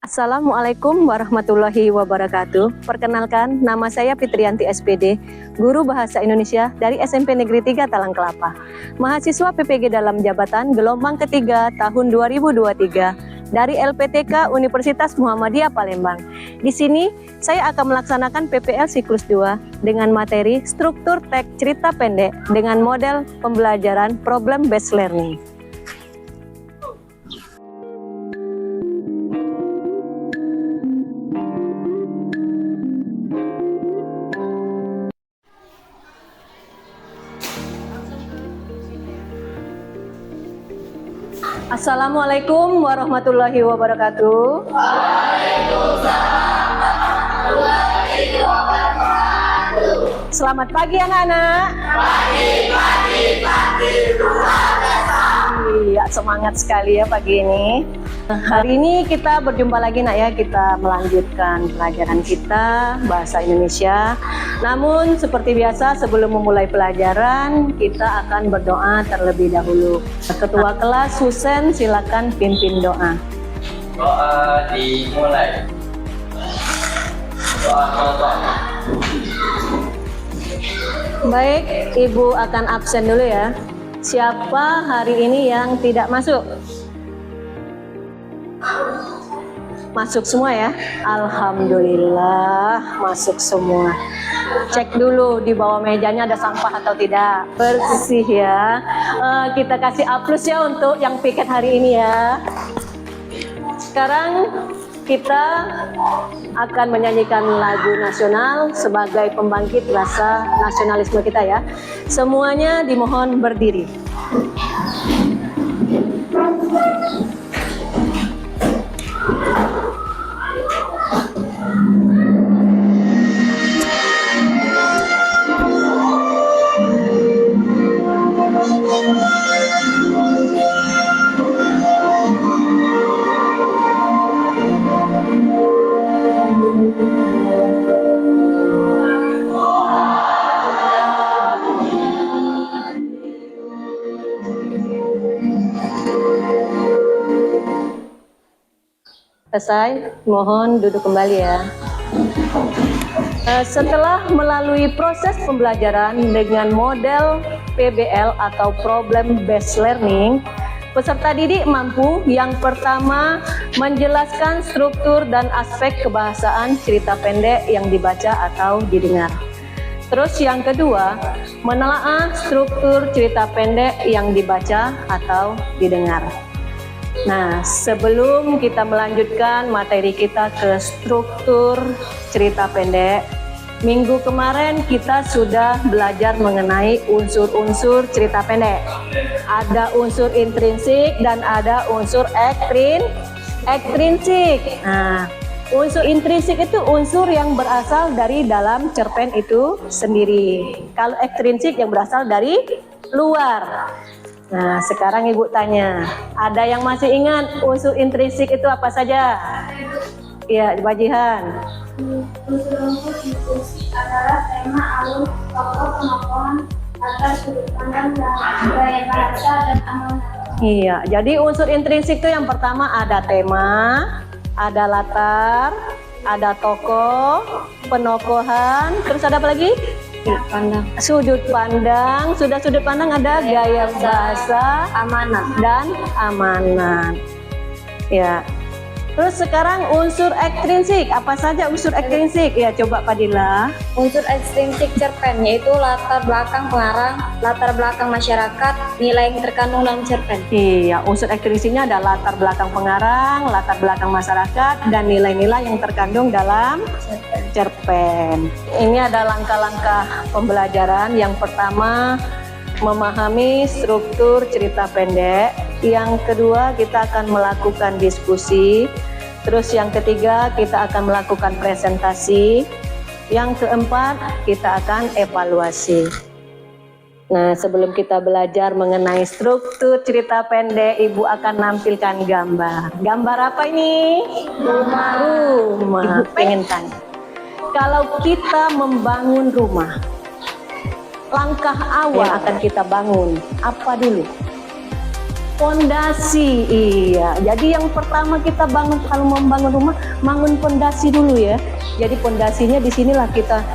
Assalamualaikum warahmatullahi wabarakatuh. Perkenalkan, nama saya Fitrianti SPD, Guru Bahasa Indonesia dari SMP Negeri 3 Talang Kelapa. Mahasiswa PPG dalam jabatan gelombang ketiga tahun 2023 dari LPTK Universitas Muhammadiyah Palembang. Di sini, saya akan melaksanakan PPL siklus 2 dengan materi struktur teks cerita pendek dengan model pembelajaran problem based learning. Assalamualaikum warahmatullahi wabarakatuh. Waalaikumsalam warahmatullahi wabarakatuh. Selamat pagi anak-anak. Pagi. Iya, semangat sekali ya pagi ini. Hari ini kita berjumpa lagi nak ya, kita melanjutkan pelajaran kita bahasa Indonesia. Namun seperti biasa sebelum memulai pelajaran kita akan berdoa terlebih dahulu. Ketua kelas Husen silakan pimpin doa. Doa dimulai. Doa penutup. Baik, Ibu akan absen dulu ya. Siapa hari ini yang tidak masuk? Masuk semua ya? Alhamdulillah masuk semua. Cek dulu di bawah mejanya ada sampah atau tidak. Bersih ya. Kita kasih A+ ya untuk yang piket hari ini ya. Sekarang kita akan menyanyikan lagu nasional sebagai pembangkit rasa nasionalisme kita ya. Semuanya dimohon berdiri. Selesai, mohon duduk kembali ya. Setelah melalui proses pembelajaran dengan model PBL atau Problem Based Learning, peserta didik mampu yang pertama menjelaskan struktur dan aspek kebahasaan cerita pendek yang dibaca atau didengar. Terus yang kedua, menelaah struktur cerita pendek yang dibaca atau didengar. Nah, sebelum kita melanjutkan materi kita ke struktur cerita pendek, minggu kemarin kita sudah belajar mengenai unsur-unsur cerita pendek. Ada unsur intrinsik dan ada unsur ekstrinsik. Nah, unsur intrinsik itu unsur yang berasal dari dalam cerpen itu sendiri. Kalau ekstrinsik yang berasal dari luar. Nah, sekarang Ibu tanya, ada yang masih ingat unsur intrinsik itu apa saja? Iya, Pak Jihan. Unsur-unsur intrinsik adalah tema, alur, tokoh, penokohan, latar sudut pandang, dan gaya bahasa dan amanat. Iya, jadi unsur intrinsik itu yang pertama ada tema, ada latar, ada tokoh, penokohan, terus ada apa lagi? Sudut pandang. Sudah sudut pandang ada gaya bahasa, amanat, dan amanat. Ya. Terus sekarang unsur ekstrinsik. Apa saja unsur ekstrinsik? Ya, coba Fadila. Unsur ekstrinsik cerpen yaitu latar belakang pengarang, latar belakang masyarakat, nilai yang terkandung dalam cerpen. Iya, unsur ekstrinsiknya ada latar belakang pengarang, latar belakang masyarakat, dan nilai-nilai yang terkandung dalam cerpen. Ini ada langkah-langkah pembelajaran. Yang pertama, memahami struktur cerita pendek. Yang kedua, kita akan melakukan diskusi. Terus yang ketiga, kita akan melakukan presentasi. Yang keempat, kita akan evaluasi. Nah, sebelum kita belajar mengenai struktur cerita pendek, Ibu akan nampilkan gambar. Gambar apa ini? Rumah. Rumah. Pengen tanya. Kalau kita membangun rumah, langkah awal akan kita bangun apa dulu? Pondasi, iya. Jadi yang pertama kita bangun kalau membangun rumah, bangun pondasi dulu ya. Jadi pondasinya di sinilah kita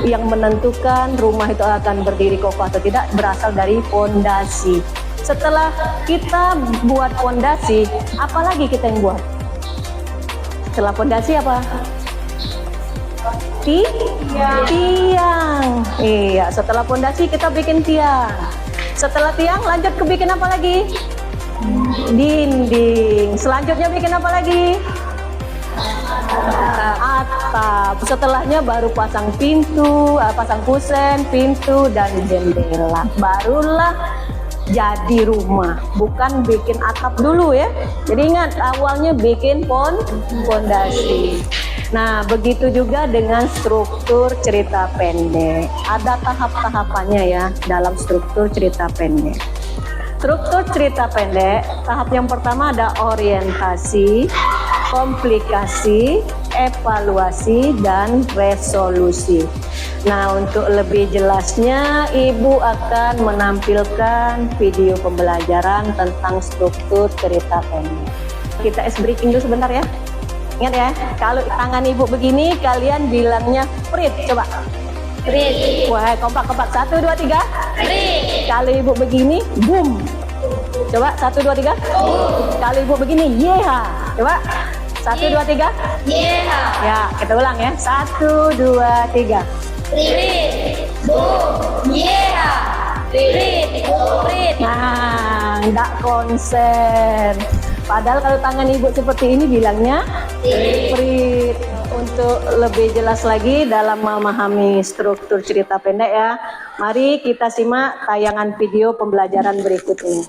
yang menentukan rumah itu akan berdiri kokoh atau tidak berasal dari pondasi. Setelah kita buat pondasi, apalagi kita yang buat? Setelah pondasi apa? Tiang. Iya, setelah pondasi kita bikin tiang. Setelah tiang lanjut ke bikin apa lagi? Dinding. Selanjutnya bikin apa lagi? Atap. Setelahnya baru pasang pintu, pasang kusen, pintu dan jendela. Barulah jadi rumah, bukan bikin atap dulu ya. Jadi ingat awalnya bikin pondasi. Nah, begitu juga dengan struktur cerita pendek. Ada tahap-tahapannya ya dalam struktur cerita pendek. Struktur cerita pendek, tahap yang pertama ada orientasi, komplikasi, evaluasi, dan resolusi. Nah, untuk lebih jelasnya, Ibu akan menampilkan video pembelajaran tentang struktur cerita pendek. Kita breaking dulu sebentar ya. Ingat ya, kalau tangan Ibu begini, kalian bilangnya prit, coba. Prit. Wah, kompak-kompak. 1, 2, 3. Prit. Kalau Ibu begini, boom. Coba, 1, 2, 3. Boom. Kalau Ibu begini, yeha. Coba, 1, 2, 3. Yeha. Ya, kita ulang ya. 1, 2, 3. Prit. Boom. Yeha. Prit. Boom. Prit. Nah, enggak konsen. Padahal kalau tangan Ibu seperti ini bilangnya prit. Untuk lebih jelas lagi dalam memahami struktur cerita pendek ya, mari kita simak tayangan video pembelajaran berikut ini.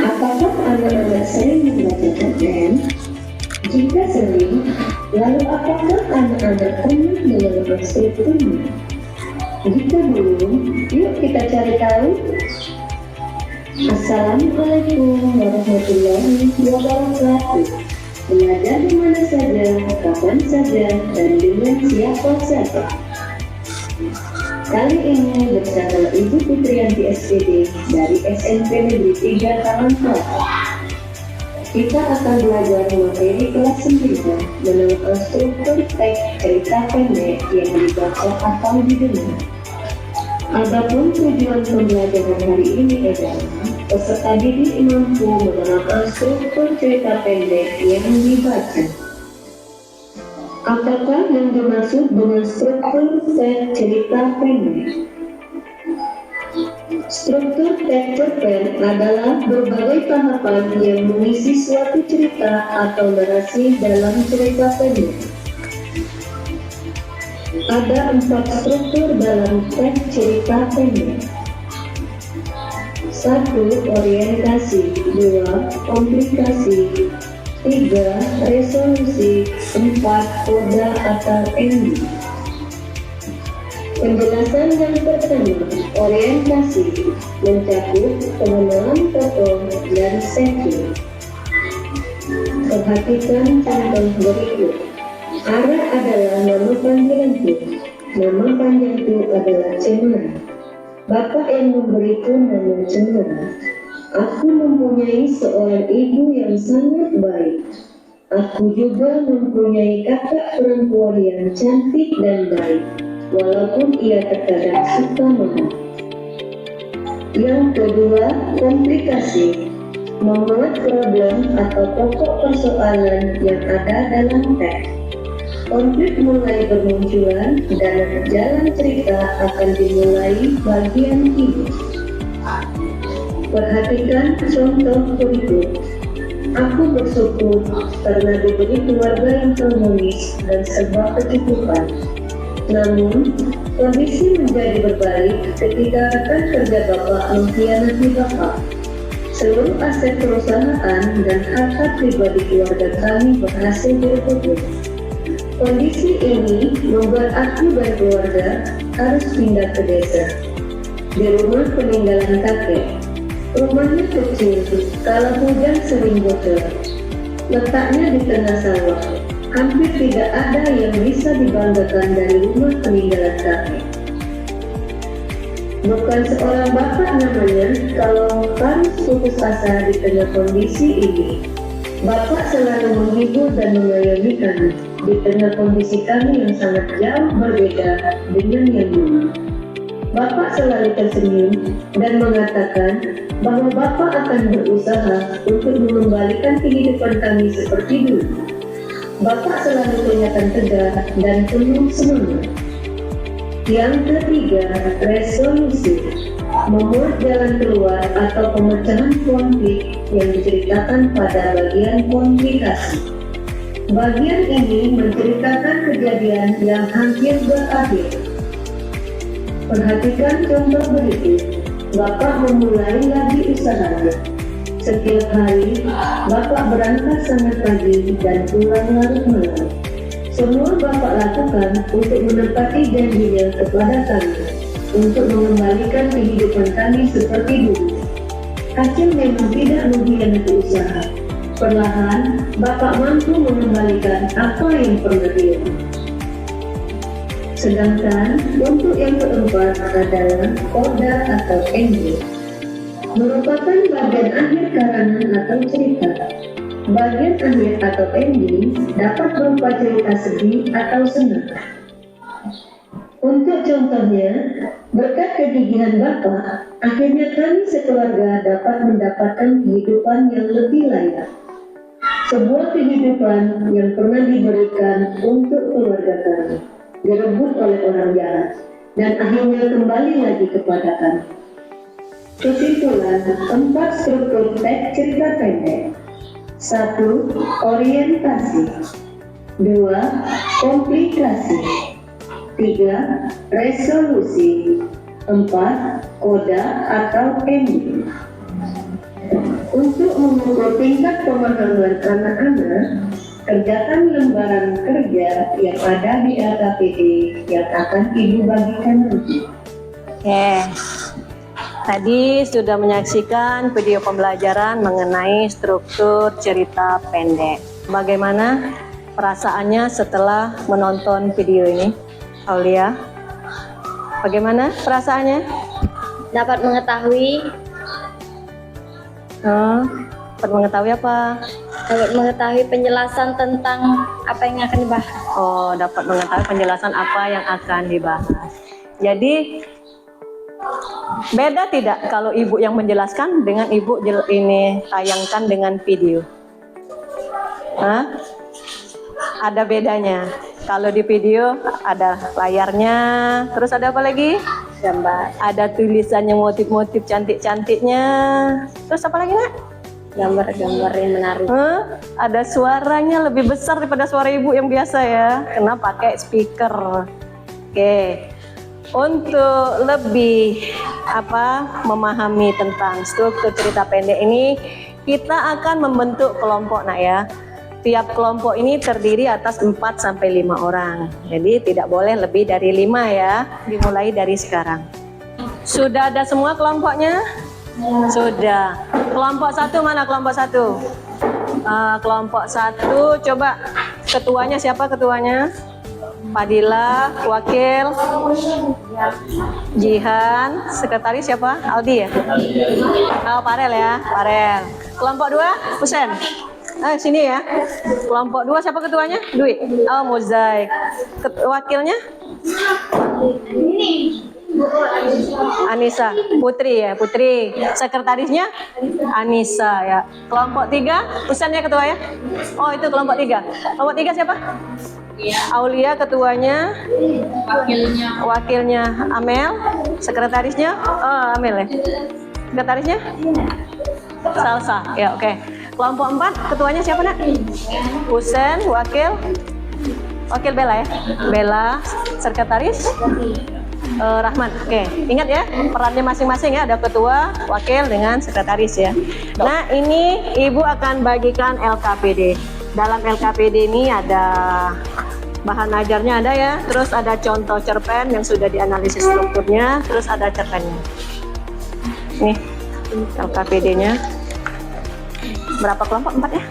Apakah anak-anak sering membaca cerpen? Jika sering, lalu apakah anak-anak pernah mengenal strukturnya? Jika belum, yuk kita cari tahu. Assalamualaikum warahmatullahi wabarakatuh. Belajar di mana saja, kapan saja, dan dengan siapa saja. Kali ini bersama Ibu Fitriyanti SPD dari SMP Negeri 3 Talangkota. Kita akan belajar materi kelas 9 mengenai struktur teks cerita pendek yang dibaca atau didengar. Adapun tujuan pembelajaran hari ini adalah peserta didik mampu mengenal struktur cerita pendek yang dibaca. Apakah yang dimaksud dengan struktur teks cerita pendek? Struktur teks cerpen adalah berbagai tahapan yang mengisi suatu cerita atau narasi dalam cerita pendek. Ada 4 struktur dalam teks cerita pendek. 1. Orientasi. 2. Komplikasi. 3. Resolusi. 4. Koda atau ending. Penjelasan yang pertama, orientasi, mencakup pengenalan tokoh dan setting. Perhatikan contoh berikut. Arah adalah nama panggilanku. Nama panjangku adalah Cemara. Bapak yang memberiku nama Cemara. Aku mempunyai seorang ibu yang sangat baik. Aku juga mempunyai kakak perempuan yang cantik dan baik, walaupun ia terkadang suka marah. Yang kedua, komplikasi. Memuat problem atau pokok persoalan yang ada dalam teks. Konflik mulai bermunculan dan jalan cerita akan dimulai bagian ini. Perhatikan contoh berikut. Aku bersyukur karena diberi keluarga yang harmonis dan serba kecukupan. Namun, kondisi menjadi berbalik ketika rekan kerja Bapak mengkhianati Bapak. Seluruh aset perusahaan dan harta pribadi keluarga kami berhasil direbut. Kondisi ini membuat aku dan keluarga harus pindah ke desa. Di rumah peninggalan kakek, Rumahnya kecil, kalau hujan sering bocor. Letaknya di tengah sawah. Hampir tidak ada yang bisa dibanggakan dari rumah peninggalan kami. Bukan seorang bapak namanya kalau harus putus asa di tengah kondisi ini. Bapak selalu menghibur dan mengayomi kami di tengah kondisi kami yang sangat jauh berbeda dengan yang dulu. Bapak selalu tersenyum dan mengatakan bahwa Bapak akan berusaha untuk mengembalikan kehidupan kami seperti dulu. Bapak selalu kelihatan tegar dan penuh semangat. Yang ketiga, resolusi. Membuat jalan keluar atau pemecahan konflik yang diceritakan pada bagian komunikasi. Bagian ini menceritakan kejadian yang hampir berakhir. Perhatikan contoh berikut. Bapak memulai lagi usahanya. Setiap hari, Bapak berangkat sangat pagi dan pulang larut malam. Semua Bapak lakukan untuk menepati janjinya kepada kami, untuk mengembalikan kehidupan kami seperti dulu. Hasil memang tidak mengkhianati usaha. Perlahan, Bapak mampu mengembalikan apa yang pernah hilang. Sedangkan untuk yang keempat adalah koda atau ending. Merupakan bagian akhir karangan atau cerita. Bagian akhir atau ending dapat berupa cerita sedih atau senang. Untuk contohnya, berkat kegigihan Bapak, akhirnya kami sekeluarga dapat mendapatkan kehidupan yang lebih layak. Sebuah kehidupan yang pernah diberikan untuk keluarga kami, direbut oleh orang jahat, dan akhirnya kembali lagi kepada kami. Kesimpulan, 4 struktur teks cerita pendek. 1. Orientasi. 2. Komplikasi. 3. Resolusi. 4. Koda atau ending. Untuk mengukur tingkat pemahaman anak-anak, kerjakan lembaran kerja yang ada di LKPD yang akan Ibu bagikan nanti. Oke. Tadi sudah menyaksikan video pembelajaran mengenai struktur cerita pendek. Bagaimana perasaannya setelah menonton video ini, Aulia? Bagaimana perasaannya? Dapat mengetahui Dapat mengetahui apa? dapat mengetahui penjelasan tentang apa yang akan dibahas. Oh, dapat mengetahui penjelasan apa yang akan dibahas. Jadi beda tidak kalau ibu yang menjelaskan dengan ibu ini tayangkan dengan video? Hah? Ada bedanya. Kalau di video ada layarnya, terus ada apa lagi? Gambar, Ada tulisannya, motif-motif cantik-cantiknya. Terus apa lagi, Nak? gambar-gambar yang menarik. Ada suaranya lebih besar daripada suara ibu yang biasa ya, karena pakai speaker. Oke. Untuk lebih memahami tentang struktur cerita pendek ini, kita akan membentuk kelompok, Nak ya. Tiap kelompok ini terdiri atas 4 sampai 5 orang. Jadi tidak boleh lebih dari 5 ya. Dimulai dari sekarang. Sudah ada semua kelompoknya? Sudah. Kelompok 1 mana kelompok 1? Kelompok 1 coba ketuanya siapa ketuanya? Padilla, wakil Jihan, sekretaris siapa? Aldi ya? Oh, Parel ya, Parel. Kelompok 2, Husen. Sini ya. Kelompok 2 siapa ketuanya? Dwi. Oh, Mozaik. Wakilnya? Anissa. Putri ya, Putri. Sekretarisnya? Anissa ya. Kelompok 3, Husen ya ketua ya? Oh, itu kelompok 3. Kelompok 3 siapa? Aulia ketuanya, wakilnya Amel, sekretarisnya Amel ya, sekretarisnya Salsa ya. Oke. Kelompok 4 ketuanya siapa Nak? Husen, wakil Bella ya, Bella, sekretaris Rahman. Oke, ingat ya perannya masing-masing ya, ada ketua, wakil dengan sekretaris ya. Nah ini ibu akan bagikan LKPD. Dalam LKPD ini ada bahan ajarnya ada ya, terus ada contoh cerpen yang sudah dianalisis strukturnya, terus ada cerpennya. Nih, LKPD-nya. Berapa kelompok? 4 ya?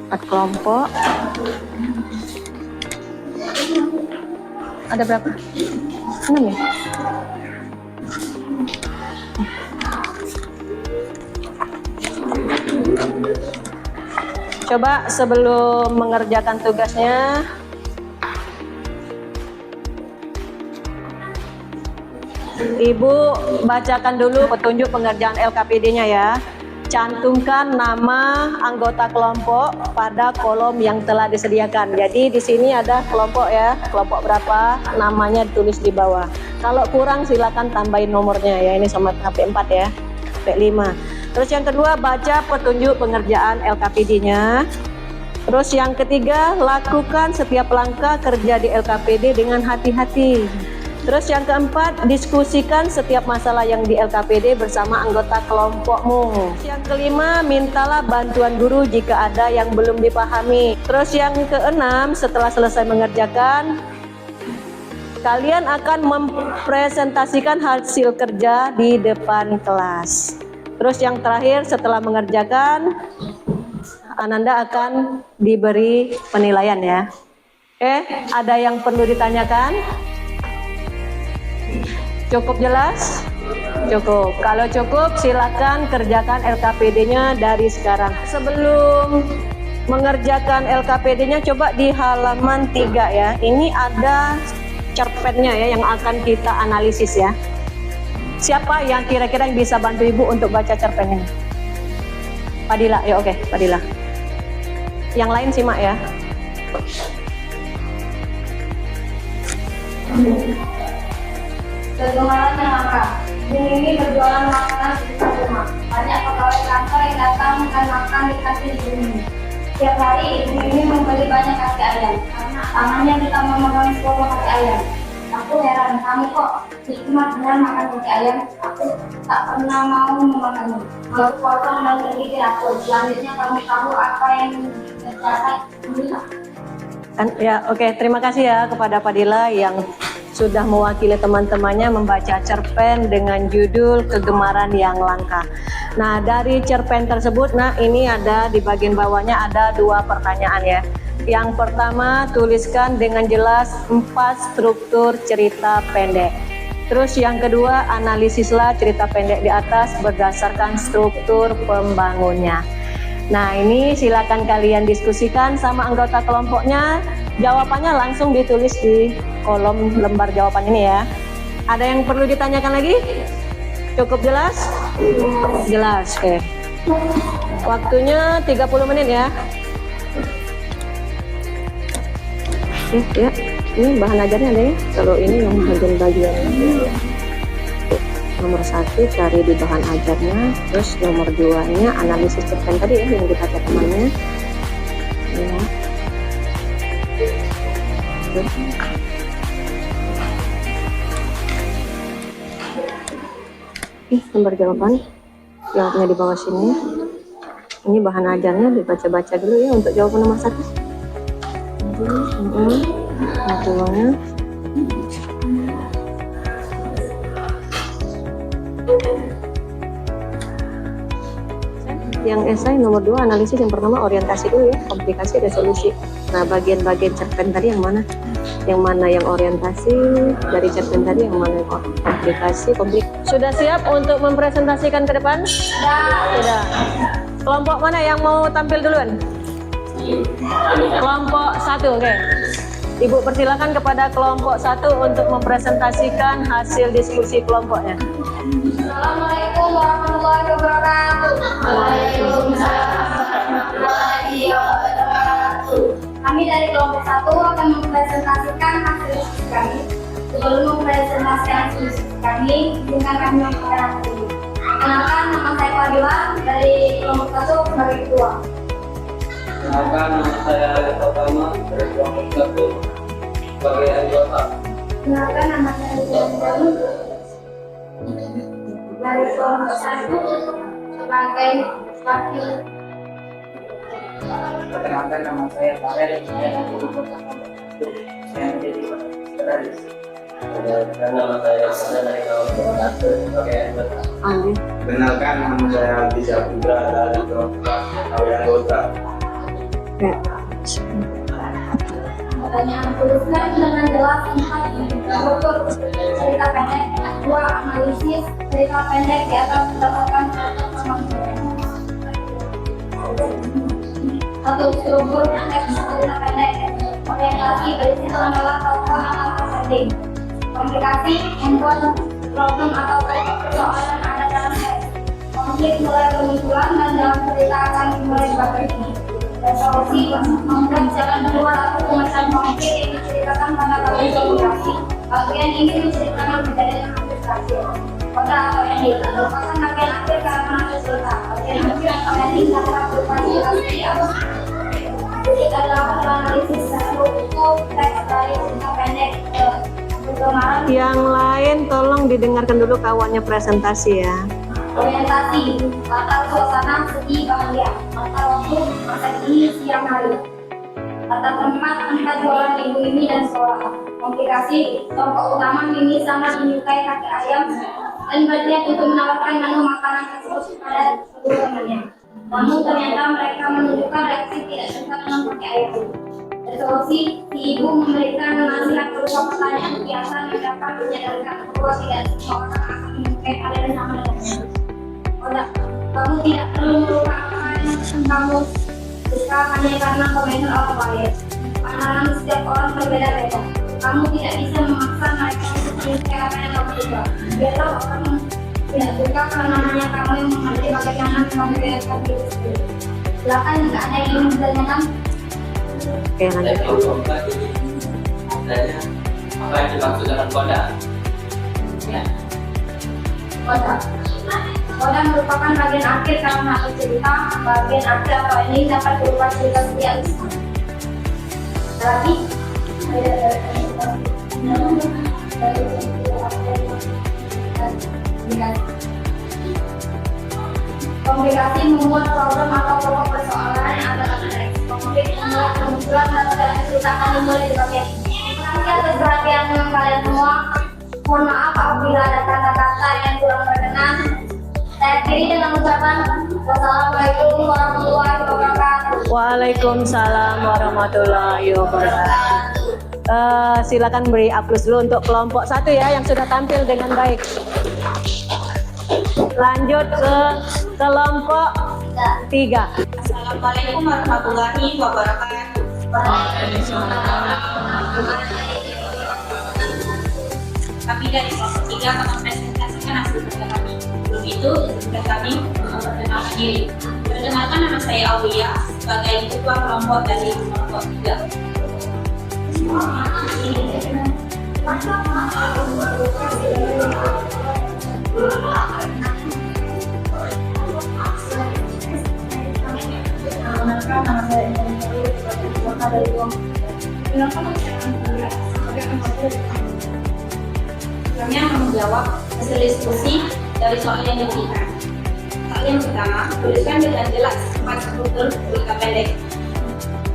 4 kelompok. Ada berapa? 6 ya? Coba sebelum mengerjakan tugasnya, Ibu bacakan dulu petunjuk pengerjaan LKPD-nya ya. Cantumkan nama anggota kelompok pada kolom yang telah disediakan. Jadi di sini ada kelompok ya, kelompok berapa, namanya ditulis di bawah. Kalau kurang silakan tambahin nomornya ya, ini sama HP 4 ya, HP 5. Terus yang kedua, baca petunjuk pengerjaan LKPD-nya. Terus yang ketiga, lakukan setiap langkah kerja di LKPD dengan hati-hati. Terus yang keempat, diskusikan setiap masalah yang di LKPD bersama anggota kelompokmu. Terus yang kelima, mintalah bantuan guru jika ada yang belum dipahami. Terus yang keenam, setelah selesai mengerjakan, kalian akan mempresentasikan hasil kerja di depan kelas. Terus yang terakhir, setelah mengerjakan, Ananda akan diberi penilaian ya. Oke, ada yang perlu ditanyakan? Cukup jelas? Cukup. Kalau cukup, silakan kerjakan LKPD-nya dari sekarang. Sebelum mengerjakan LKPD-nya, coba di halaman 3 ya. Ini ada cerpennya ya yang akan kita analisis ya. Siapa yang kira-kira yang bisa bantu Ibu untuk baca cerpen ini? Padila, ya oke, Padila. Yang lain simak ya. Berjualan maka ini berjualan makanan di rumah. Banyak pegawai kantor yang datang dan makan di kasir ibu ini. Setiap hari ibu ini membeli banyak kaki ayam karena tangannya bisa memegang sebuah kaki ayam. Aku heran, kamu kok hikmat benar makan kaki ayam? Aku tak pernah mau memakannya. Aku potong dan berpikir aku. Selanjutnya kamu tahu apa yang dikerjakan Padila. Ya, oke. Terima kasih ya kepada Padila yang sudah mewakili teman-temannya membaca cerpen dengan judul Kegemaran yang Langka. Nah, dari cerpen tersebut, nah ini ada di bagian bawahnya ada 2 pertanyaan ya. Yang pertama, tuliskan dengan jelas 4 struktur cerita pendek. Terus yang kedua, analisislah cerita pendek di atas berdasarkan struktur pembangunnya. Nah, ini silakan kalian diskusikan sama anggota kelompoknya. Jawabannya langsung ditulis di kolom lembar jawaban ini ya. Ada yang perlu ditanyakan lagi? Cukup jelas? Jelas, oke. Waktunya 30 menit ya. Ya, ini bahan ajarnya ada ya. Kalau ini yang bagian-bagian nomor 1 cari di bahan ajarnya. Terus nomor 2-nya analisis cerpen tadi ya yang dibaca temannya. Ya. Lembar jawaban jawabnya di bawah sini. Ini bahan ajarnya dibaca-baca dulu ya untuk jawaban nomor 1. Jawabannya. Yang esai nomor 2 analisis, yang pertama orientasi dulu ya, komplikasi resolusi. Nah, bagian-bagian cerpen tadi yang mana? Yang mana yang orientasi dari cerpen tadi, yang mana yang komplikasi, Sudah siap untuk mempresentasikan ke depan? Sudah. Kelompok mana yang mau tampil duluan? Kelompok 1, oke. Ibu persilakan kepada kelompok 1 untuk mempresentasikan hasil diskusi kelompoknya. Assalamualaikum warahmatullahi wabarakatuh. Waalaikumsalam warahmatullahi wabarakatuh. Kami dari kelompok 1 akan mempresentasikan hasil diskusi kami. Sebelum mempresentasikan hasil diskusi kami, izinkan kami memperkenalkan diri. Kenalkan, nama saya Padila dari kelompok 1 sebagai ketua. Kenalkan, nama saya Alif Pertama dari kelompok 1 sebagai anggota. Kenalkan, nama saya Jani dari kelompok 1 sebagai wakil. Perkenalkan, nama saya Farel dari kelompok 1 yang menjadi sekretaris. Nama saya Farel dari kelompok 1 sebagai anggota. Kenalkan, nama saya Bisa Putra dari kelompok KW anggota. Pertanyaan tuliskan dengan jelas 4 struktur cerita pendek. 2. Analisis cerita pendek di atas berdasarkan satu struktur teks cerita pendek. Orientasi berisi adalah tokoh atau setting. Komplikasi membuat problem atau persoalan ada dalam teks. Konflik mulai bermunculan dan dalam cerita akan dimulai berbagi. Resolusi membuat jalan keluar atau pemecah konflik yang diceritakan pada bagian komunikasi. Bagian ini menceritakan kejadian hampir terakhir. Koda atau ending merupakan bagian akhir karena menangis cerita. Bagian akhir atau ending dapat berupa situasi atau adalah analisis struktur teks dari cerita pendek. Yang lain tolong didengarkan dulu kawannya presentasi ya. Orientasi, latar suasana sedih bahagia, latar waktu masa kini siang hari, latar tempat jualan ibu ini dan sekolah. Komplikasi, tokoh utama Mimi sangat menyukai kaki ayam dan berniat untuk menawarkan menu makanan tersebut kepada seluruh temannya. Namun ternyata mereka menunjukkan reaksi tidak suka dengan kaki ayam. Resolusi, si ibu memberikan nasihat berupa pertanyaan biasa yang dapat menyadarkan bahwa tidak semua orang akan menyukai hal yang sama dengannya. Kamu tidak perlu melupakan kamu suka hanya karena komentar orang lain. Pandangan setiap orang berbeda-beda. Kamu tidak bisa memaksa mereka untuk menyukai apa yang kamu suka. Biarlah orang tidak suka karena hanya kamu yang mengerti bagaimana kamu membedakan diri sendiri. Silakan jika ada yang ingin ditanyakan. Oke, lanjut. Saya mau membagi adanya apa yang dimaksud dengan koda. Ya. Koda merupakan bagian akhir karena satu cerita. Bagian akhir atau ini dapat berupa cerita setiap kisah. Lagi, komplikasi membuat problem atau pokok persoalan yang ada dalam teks. Konflik membuat kemunculan dan dalam cerita akan dimulai di bagian ini. Terima kasih atas perhatian kalian semua. Mohon maaf apabila ada kata-kata yang kurang berkenan. Saya akhiri dengan ucapan wassalamualaikum warahmatullahi wabarakatuh. Waalaikumsalam warahmatullahi wabarakatuh. Silakan beri aplaus dulu untuk kelompok 1 ya yang sudah tampil dengan baik. Lanjut ke kelompok 3. Assalamualaikum warahmatullahi wabarakatuh. Kami dari kelompok 3 akan mempresentasikan hasil kerja kami. Sebelum itu, izinkan kami memperkenalkan diri. Perkenalkan, nama saya Aulia sebagai ketua kelompok dari kelompok 3. Selanjutnya menjawab hasil diskusi dari soal yang diberikan. Soal yang pertama, tuliskan dengan jelas 4 struktur cerita pendek.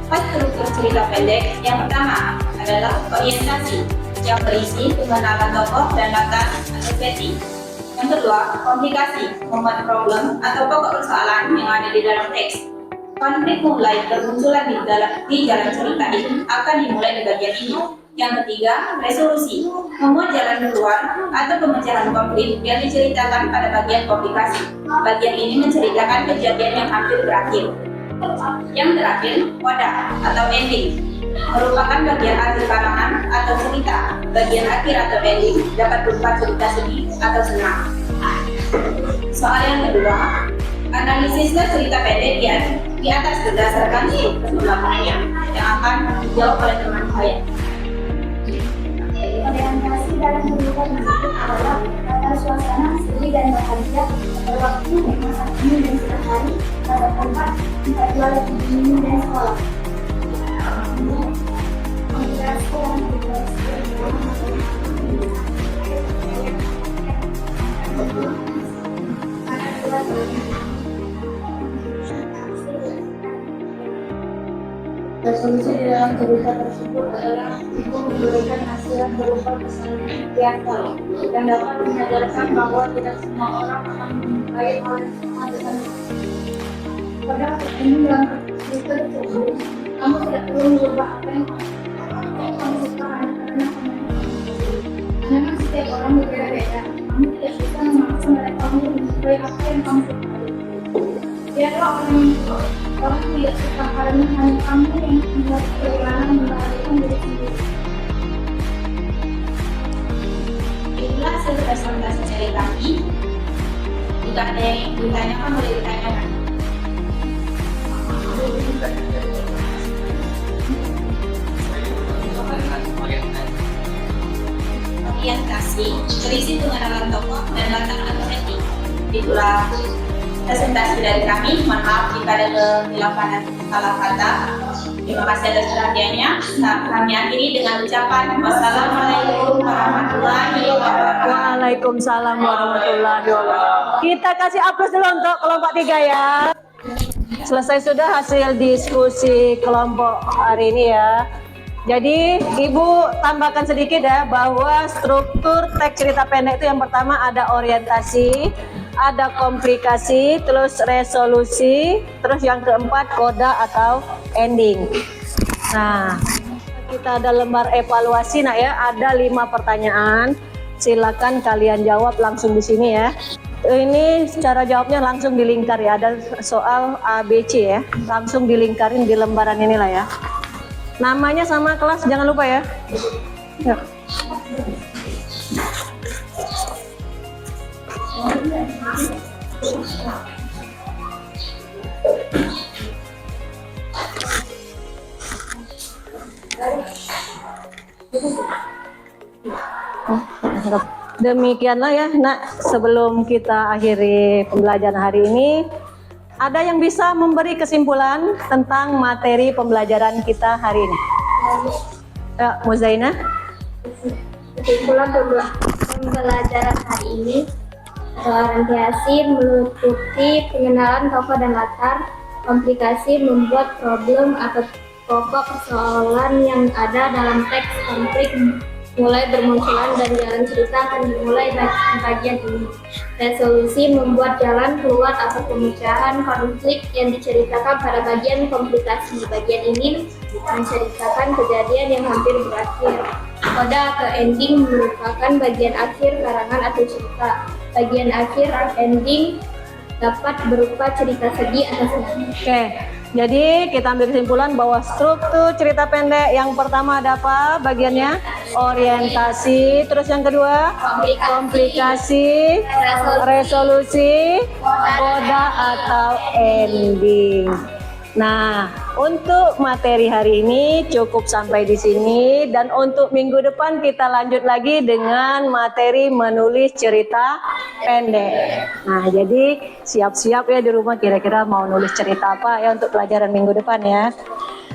4 struktur cerita pendek yang pertama adalah orientasi yang berisi pengenalan tokoh dan latar atau setting. Yang kedua, komplikasi membuat problem atau pokok persoalan yang ada di dalam teks. Konflik mulai bermunculan di jalan cerita ini akan dimulai di bagian ini. Yang ketiga, resolusi membuat jalan keluar atau pemecahan konflik yang diceritakan pada bagian komplikasi. Bagian ini menceritakan kejadian yang hampir berakhir. Yang terakhir, koda atau ending merupakan bagian akhir karangan atau cerita. Bagian akhir atau ending dapat berupa cerita sedih atau senang. Soal yang kedua, analisisnya cerita pendek di atas berdasarkan keseluruhannya yang akan dijawab oleh teman saya. Orientasi dalam kehidupan tersebut adalah latar suasana sedih dan bahagia, berwaktu masa kini dan siang hari, pada tempat jualan ibu ini dan sekolah. Resolusi di dalam cerita tersebut adalah ibu memberikan nasihat berupa pesan biasa yang dapat menyadarkan bahwa tidak semua orang akan menyukai hal yang sama dengan pada ini dalam cerita tersebut kamu tidak perlu mengubah apa yang kamu suka hanya karena kamu memang setiap orang berbeda-beda. Kamu tidak bisa memaksa mereka untuk menyukai apa yang kamu sukai. Biarlah orang tidak suka karena hanya kamu yang membuat perjalanan membahagiakan diri sendiri. Itulah hasil presentasi dari kami. Jika ada yang ditanyakan, boleh ditanyakan. Orientasi berisi pengenalan tokoh dan latar atau etik. Itulah presentasi dari kami. Mohon maaf jika ada kehilafan salah kata. Terima kasih atas perhatiannya. Kami akhiri dengan ucapan wassalamualaikum warahmatullahi wabarakatuh. Waalaikumsalam warahmatullahi wabarakatuh. Kita kasih aplaus dulu untuk kelompok 3 ya. Selesai sudah hasil diskusi kelompok hari ini ya. Jadi Ibu tambahkan sedikit ya bahwa struktur teks cerita pendek itu yang pertama ada orientasi, ada komplikasi, terus resolusi, terus yang keempat koda atau ending. Nah, kita ada lembar evaluasi nak ya, ada 5 pertanyaan. Silakan kalian jawab langsung di sini ya. Ini cara jawabnya langsung dilingkar ya, ada soal ABC ya, langsung dilingkarin di lembaran inilah ya. Namanya sama kelas, jangan lupa ya. Ya. Demikianlah ya nak, sebelum kita akhiri pembelajaran hari ini, ada yang bisa memberi kesimpulan tentang materi pembelajaran kita hari ini? Ya, Muzaina. Kesimpulan pembelajaran hari ini, orientasi meliputi pengenalan tokoh dan latar, komplikasi membuat problem atau pokok persoalan yang ada dalam teks, konflik mulai bermunculan dan jalan cerita akan dimulai di bagian ini. Resolusi membuat jalan keluar atau pemecahan konflik yang diceritakan pada bagian komplikasi. Bagian ini menceritakan kejadian yang hampir berakhir. Koda atau ending merupakan bagian akhir karangan atau cerita. Bagian akhir ending dapat berupa cerita sedih atau senang. Oke. Jadi kita ambil kesimpulan bahwa struktur cerita pendek yang pertama ada apa bagiannya? Orientasi, terus yang kedua komplikasi, resolusi, koda atau ending. Nah, untuk materi hari ini cukup sampai di sini, dan untuk minggu depan kita lanjut lagi dengan materi menulis cerita pendek. Nah, jadi siap-siap ya di rumah kira-kira mau nulis cerita apa ya untuk pelajaran minggu depan ya.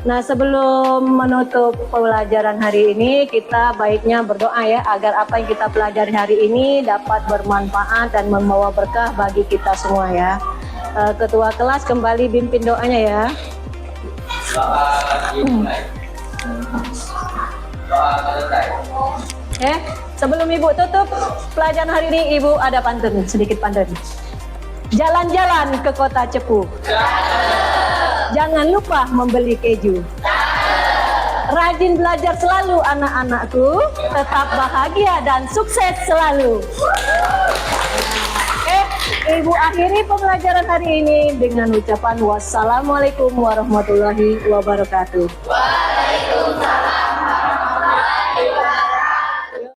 Nah, sebelum menutup pelajaran hari ini, kita baiknya berdoa ya agar apa yang kita pelajari hari ini dapat bermanfaat dan membawa berkah bagi kita semua ya. Ketua kelas kembali pimpin doanya ya. Sebelum Ibu tutup pelajaran hari ini, Ibu ada pantun, sedikit pantun. Jalan-jalan ke kota Cepu. Jangan lupa membeli keju. Rajin belajar selalu anak-anakku, tetap bahagia dan sukses selalu. Ibu akhiri pembelajaran hari ini dengan ucapan wassalamualaikum warahmatullahi wabarakatuh.